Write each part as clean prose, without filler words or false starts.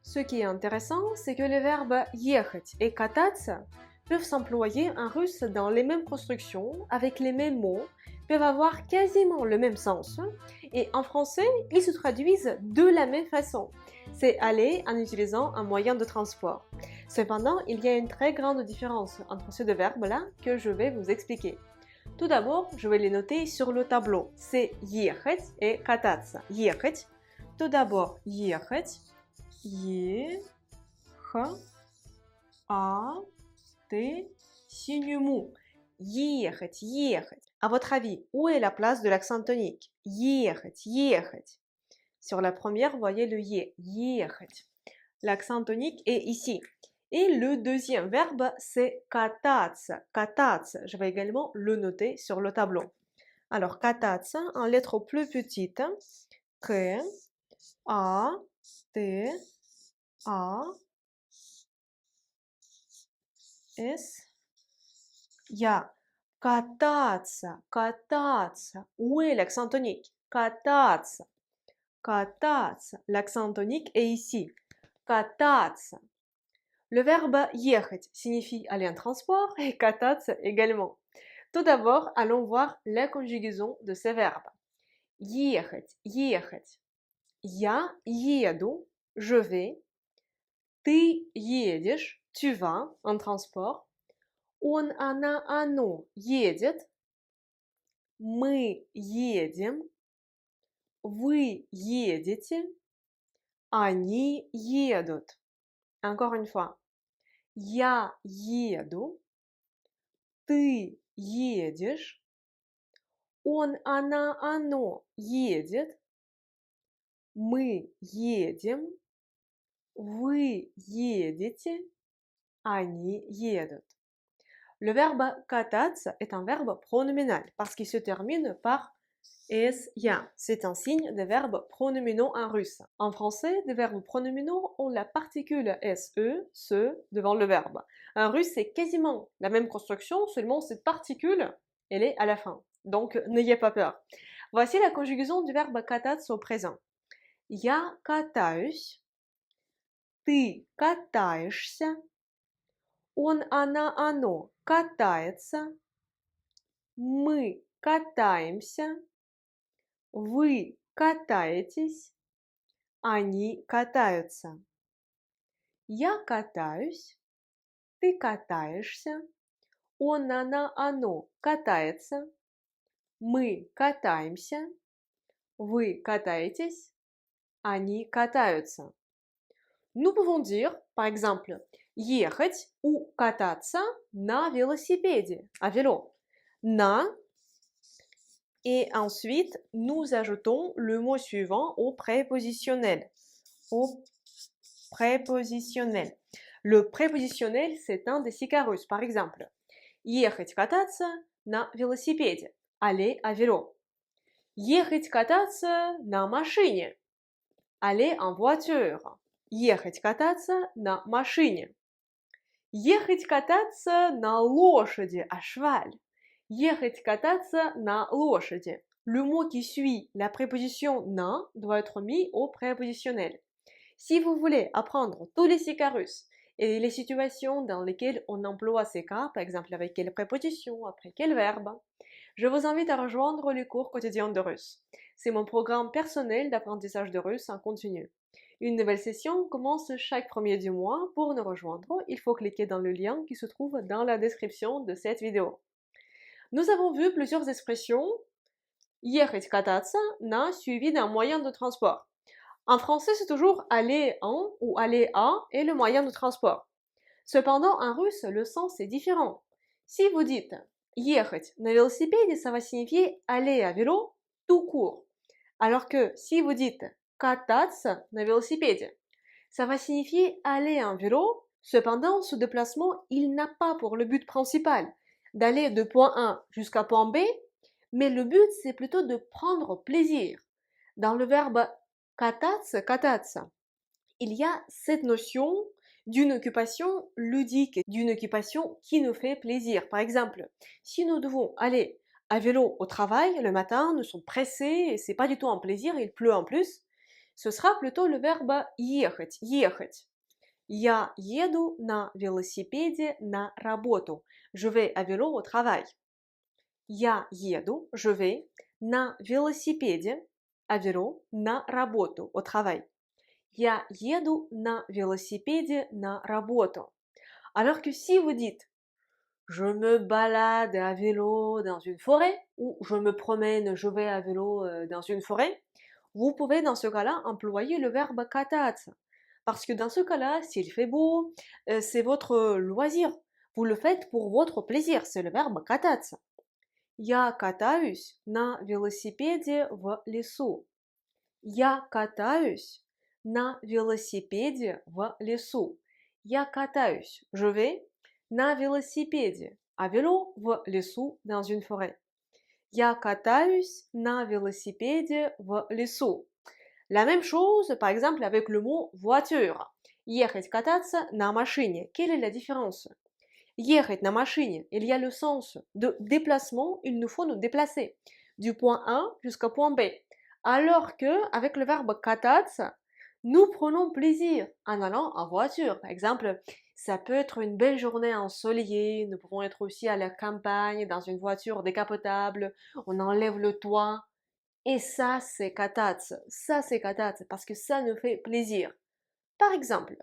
Ce qui est intéressant, c'est que les verbes ехать et кататься peuvent s'employer en russe dans les mêmes constructions, avec les mêmes mots, peuvent avoir quasiment le même sens, et en français, ils se traduisent de la même façon. C'est aller en utilisant un moyen de transport. Cependant, il y a une très grande différence entre ces deux verbes-là que je vais vous expliquer. Tout d'abord, je vais les noter sur le tableau. C'est ехать et кататься. Ехать. Tout d'abord, ехать. Синюю му. Ехать, ехать. À votre avis, où est la place de l'accent tonique? Ехать, ехать. Sur la première, voyez le е. Ехать. L'accent tonique est ici. Et le deuxième verbe, c'est кататься. Кататься. Je vais également le noter sur le tableau. Alors, кататься, en lettres plus petites. К, А, Т, А, С, Я. Кататься, кататься. Où est l'accent tonique? Кататься, кататься. L'accent tonique est ici. Кататься. Le verbe ехать signifie aller en transport et кататься également. Tout d'abord, allons voir la conjugaison de ces verbes. Ехать, ехать. Я еду, je vais. Ты едешь, tu vas en transport. Он, она, оно едет. Мы едем. Вы едете. Они едут. Encore une fois. Я еду. Ты едешь. Он, она, оно едет. Мы едем. Вы едете. Они едут. Le verbe кататься est un verbe pronominal parce qu'il se termine par es, ya. C'est un signe des verbes pronominaux en russe. En français, les verbes pronominaux ont la particule se devant le verbe. En russe, c'est quasiment la même construction, seulement cette particule, elle est à la fin. Donc, n'ayez pas peur. Voici la conjugaison du verbe кататься au présent. Я катаюсь. Ты катаешься. Он, она, оно катается. Мы катаемся. Вы катаетесь. Они катаются. Я катаюсь. Ты катаешься. Он, она, оно катается. Мы катаемся. Вы катаетесь. Они катаются. Nous pouvons dire, par exemple, ехать ou кататься на велосипеде, à vélo. На. Et ensuite, nous ajoutons le mot suivant au prépositionnel. Au prépositionnel. Le prépositionnel, c'est un des сикарус. Par exemple, ехать кататься на велосипеде. Aller à vélo. Ехать кататься на машине. Aller en voiture. Ехать кататься на машине. Ехать кататься на лошади, à cheval. Ехать кататься на лошади. Le mot qui suit la préposition на doit être mis au prépositionnel. Si vous voulez apprendre tous les сикарус et les situations dans lesquelles on emploie ces cas, par exemple avec quelle préposition, après quel verbe, je vous invite à rejoindre les cours quotidiens de russe. C'est mon programme personnel d'apprentissage de russe en continu. Une nouvelle session commence chaque premier du mois. Pour nous rejoindre, il faut cliquer dans le lien qui se trouve dans la description de cette vidéo. Nous avons vu plusieurs expressions. Ехать кататься на suivi d'un moyen de transport. En français, c'est toujours aller en ou aller à et le moyen de transport. Cependant, en russe, le sens est différent. Si vous dites ехать на велосипеде, ça va signifier aller à vélo tout court. Alors que si vous dites кататься на велосипеде, ça va signifier aller en vélo. Cependant, ce déplacement, il n'a pas pour le but principal d'aller de point A jusqu'à point B, mais le but, c'est plutôt de prendre plaisir. Dans le verbe кататься, il y a cette notion d'une occupation ludique, d'une occupation qui nous fait plaisir. Par exemple, si nous devons aller à vélo au travail le matin, nous sommes pressés et c'est pas du tout un plaisir, il pleut en plus. Ce sera plutôt le verbe ехать, ехать. Я еду на велосипеде на работу. Je vais à vélo au travail. Я еду, je vais, на велосипеде, à vélo, на работу, au travail. Я еду на велосипеде на работу. Alors que si vous dites je me balade à vélo dans une forêt ou je me promène, je vais à vélo dans une forêt, vous pouvez dans ce cas-là employer le verbe кататься. Parce que dans ce cas-là, s'il fait beau, c'est votre loisir. Vous le faites pour votre plaisir, c'est le verbe кататься. Я катаюсь на велосипеде в лесу. Я катаюсь на велосипеде в лесу. Я катаюсь, je vais, на велосипеде, à vélo, в лесу, dans une forêt. Я катаюсь на велосипеде в лесу. La même chose, par exemple, avec le mot voiture. Ехать кататься на машине. Quelle est la différence? Ехать на машине, il y a le sens de déplacement, il nous faut nous déplacer du point A jusqu'au point B. Alors que avec le verbe кататься, nous prenons plaisir en allant en voiture. Par exemple, ça peut être une belle journée ensoleillée, nous pouvons être aussi à la campagne dans une voiture décapotable, on enlève le toit. Et ça, c'est кататься. Ça, c'est кататься parce que ça nous fait plaisir. Par exemple,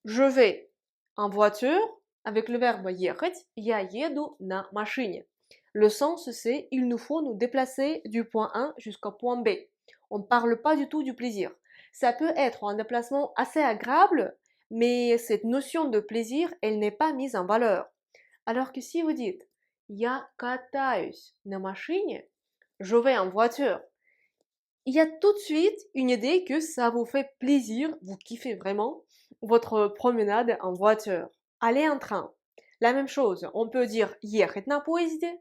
je vais en voiture avec le verbe ехать, я еду на машине. Le sens, c'est il nous faut nous déplacer du point A jusqu'au point B. On ne parle pas du tout du plaisir. Ça peut être un déplacement assez agréable, mais cette notion de plaisir, elle n'est pas mise en valeur. Alors que si vous dites я катаюсь на машине, je vais en voiture, il y a tout de suite une idée que ça vous fait plaisir, vous kiffez vraiment votre promenade en voiture. Aller en train. La même chose, on peut dire ехать на поезде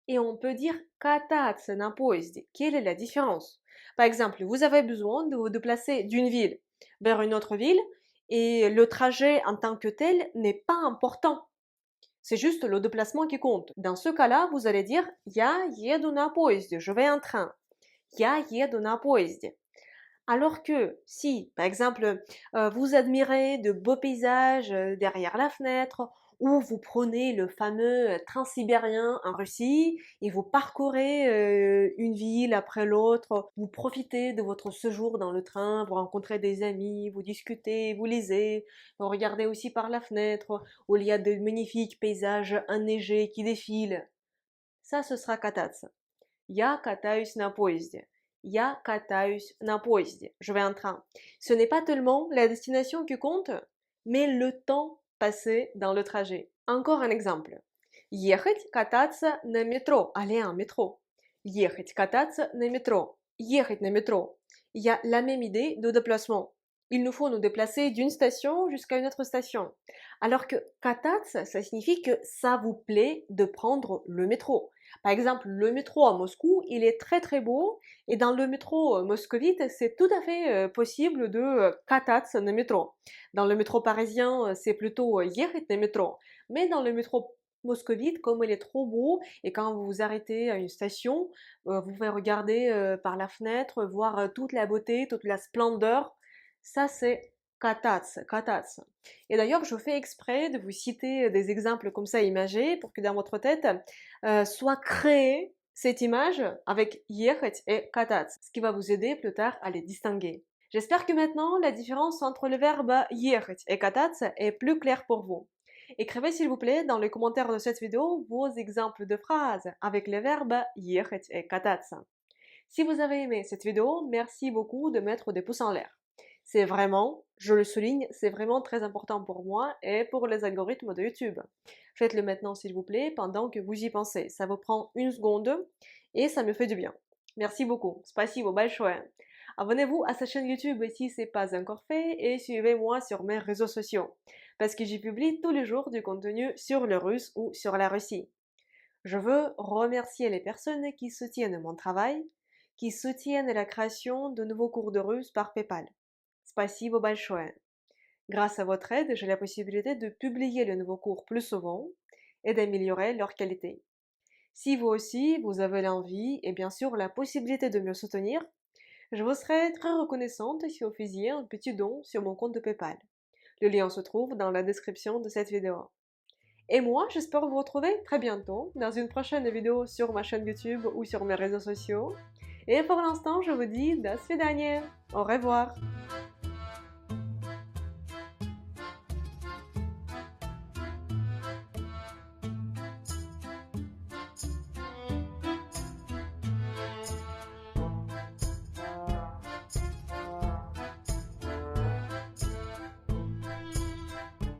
et on peut dire кататься на поезде. Quelle est la différence? Par exemple, vous avez besoin de vous déplacer d'une ville vers une autre ville et le trajet en tant que tel n'est pas important. C'est juste le déplacement qui compte. Dans ce cas-là, vous allez dire я еду на поезде, je vais en train. Я еду на поезде. Alors que si, par exemple, vous admirez de beaux paysages derrière la fenêtre, ou vous prenez le fameux Transsibérien en Russie et vous parcourez une ville après l'autre, vous profitez de votre séjour dans le train, vous rencontrez des amis, vous discutez, vous lisez, vous regardez aussi par la fenêtre où il y a de magnifiques paysages enneigés qui défilent. Ça, ce sera кататься. Я катаюсь на поезде. Я катаюсь на поезде. Je vais en train. Ce n'est pas tellement la destination qui compte, mais le temps passé dans le trajet. Encore un exemple. Ехать кататься на метро. Aller en métro. Ехать кататься на métro. Ехать на métro. Il y a la même idée de déplacement. Il nous faut nous déplacer d'une station jusqu'à une autre station. Alors que кататься, ça signifie que ça vous plaît de prendre le métro. Par exemple, le métro à Moscou, il est très très beau et dans le métro moscovite, c'est tout à fait possible de кататься на métro. Dans le métro parisien, c'est plutôt ехать на métro. Mais dans le métro moscovite, comme il est trop beau et quand vous vous arrêtez à une station, vous pouvez regarder par la fenêtre, voir toute la beauté, toute la splendeur. Ça, c'est кататься, кататься. Et d'ailleurs, je fais exprès de vous citer des exemples comme ça imagés pour que dans votre tête soit créée cette image avec ехать et кататься, ce qui va vous aider plus tard à les distinguer. J'espère que maintenant la différence entre le verbe ехать et кататься est plus claire pour vous. Écrivez s'il vous plaît dans les commentaires de cette vidéo vos exemples de phrases avec les verbes ехать et кататься. Si vous avez aimé cette vidéo, merci beaucoup de mettre des pouces en l'air. C'est vraiment, je le souligne, c'est vraiment très important pour moi et pour les algorithmes de YouTube. Faites-le maintenant s'il vous plaît pendant que vous y pensez. Ça vous prend une seconde et ça me fait du bien. Merci beaucoup. Спасибо большое. Abonnez-vous à cette chaîne YouTube si ce n'est pas encore fait et suivez-moi sur mes réseaux sociaux parce que j'y publie tous les jours du contenu sur le russe ou sur la Russie. Je veux remercier les personnes qui soutiennent mon travail, qui soutiennent la création de nouveaux cours de russe par PayPal. Спасибо большое. Grâce à votre aide, j'ai la possibilité de publier les nouveaux cours plus souvent et d'améliorer leur qualité. Si vous aussi, vous avez l'envie et bien sûr la possibilité de me soutenir, Je vous serais très reconnaissante si vous faisiez un petit don sur mon compte de PayPal. Le lien se trouve dans la description de cette vidéo. Et moi, j'espère vous retrouver très bientôt dans une prochaine vidéo sur ma chaîne YouTube ou sur mes réseaux sociaux. Et pour l'instant, je vous dis до свидания. Au revoir.